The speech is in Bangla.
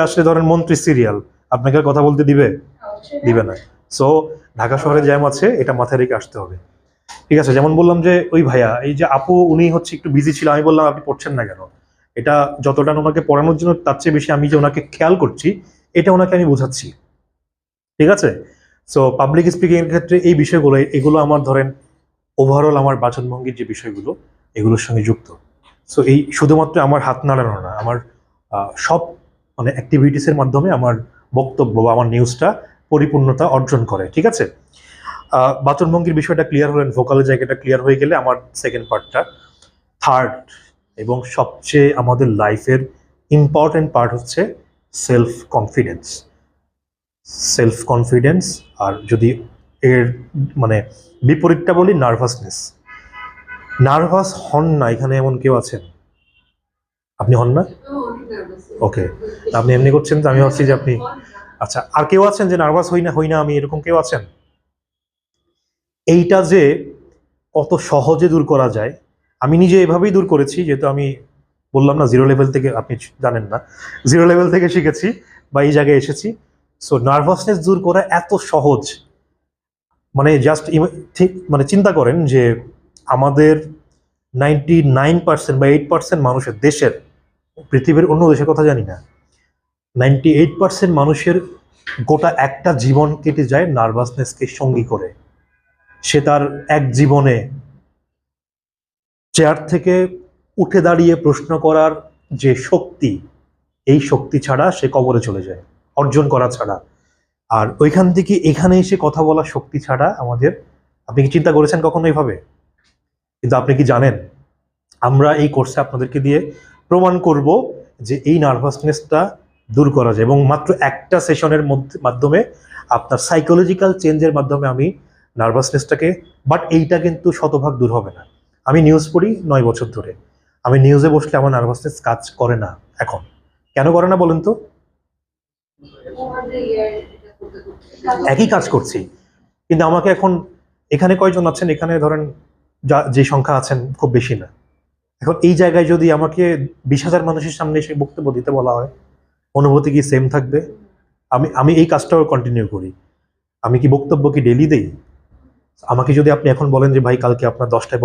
আসলে ধরেন মন্ত্রী সিরিয়াল, আপনাকে আর কথা বলতে দিবে? দিবে না। সো ঢাকা শহরে জ্যাম আছে, এটা মাথায় রেখে আসতে হবে। ঠিক আছে, যেমন বললাম যে ওই ভাইয়া, এই যে আপু উনি হচ্ছে একটু বিজি ছিল, আমি বললাম আপনি পড়ছেন না কেন? এটা যতটা ওনাকে পড়ানোর জন্য তার চেয়ে বেশি আমি যে ওনাকে খেয়াল করছি, এটা ওনাকে আমি বোঝাচ্ছি। ঠিক আছে। সো পাবলিক স্পিকিং এর ক্ষেত্রে এই বিষয়গুলো, এগুলো আমার ধরেন ওভারঅল আমার বাচনভঙ্গির যে বিষয়গুলো, এগুলোর সঙ্গে যুক্ত। সো এই শুধুমাত্র আমার হাত নাড়ানো না, আমার সব মানে অ্যাক্টিভিটিস এর মাধ্যমে আমার বক্তব্য বা আমার নিউজটা পরিপূর্ণতা অর্জন করে। ঠিক আছে। বাচনভঙ্গির বিষয়টা ক্লিয়ার হলেন, ভোকালের জায়গাটা ক্লিয়ার হয়ে গেলে আমার সেকেন্ড পার্টটা, থার্ড এবং সবচেয়ে আমাদের লাইফের ইম্পর্টেন্ট পার্ট হচ্ছে সেলফ কনফিডেন্স। সেলফ কনফিডেন্স, আর যদি এর মানে বিপরীতটা বলি, নার্ভাসনেস। নার্ভাস হন না এখানে এমন কেউ আছেন? আপনি হন না? ওকে, আপনি এমনি করছেন তো আমি ভাবছি যে আপনি, আচ্ছা, আর কেউ আছেন যে নার্ভাস হই না আমি, এরকম কেউ আছেন? এইটা যে কত সহজে দূর করা যায়, আমি নিজে এভাবেই দূর করেছি, যেহেতু আমি বললাম না জিরো লেভেল থেকে, আপনি জানেন না, জিরো লেভেল থেকে শিখেছি বা এই জায়গায় এসেছি। সো নার্ভাসনেস দূর করা এত সহজ, মানে জাস্ট ঠিক মানে চিন্তা করেন যে আমাদের 99% বা 8% মানুষের, দেশের, পৃথিবীর অন্য দেশের কথা জানি না, 98% মানুষের গোটা একটা জীবন কেটে যায় নার্ভাসনেসকে সঙ্গী করে। সে তার এক জীবনে চেয়ার থেকে উঠে দাঁড়িয়ে প্রশ্ন করার যে শক্তি, এই শক্তি ছাড়া সে কবরে চলে যায়, অর্জন করা ছাড়া। আর ওইখান থেকে এখানে এসে কথা বলার শক্তি ছাড়া আমাদের, আপনি কি চিন্তা করেছেন কখনো এইভাবে? কিন্তু আপনি কি জানেন, আমরা এই কোর্সে আপনাদেরকে দিয়ে প্রমাণ করব যে এই নার্ভাসনেসটা দূর করা যায়, এবং মাত্র একটা সেশনের মাধ্যমে আপনার সাইকোলজিক্যাল চেঞ্জের মাধ্যমে আমি নার্ভাসনেসটাকে, বাট এইটা কিন্তু শতভাগ দূর হবে না। আমি নিউজ পড়ি 9 বছর ধরে, আমি নিউজে বসলে আমার নার্ভাসনেস কাজ করে না এখন। কেন করে না বলেন তো? একই কাজ করছি, কিন্তু আমাকে এখন, এখানে কয়জন আছেন, এখানে ধরেন যে সংখ্যা আছেন খুব বেশি না। এখন এই জায়গায় যদি আমাকে 20,000 মানুষের সামনে এসে বক্তব্য দিতে বলা হয়, অনুভূতি কি সেম থাকবে? আমি আমি এই কাজটাও কন্টিনিউ করি। আমি কি বক্তব্য কি ডেইলি দেই? আমাকে যদি আপনি এখন বলেন যে ভাই কালকে আপনার 10টায়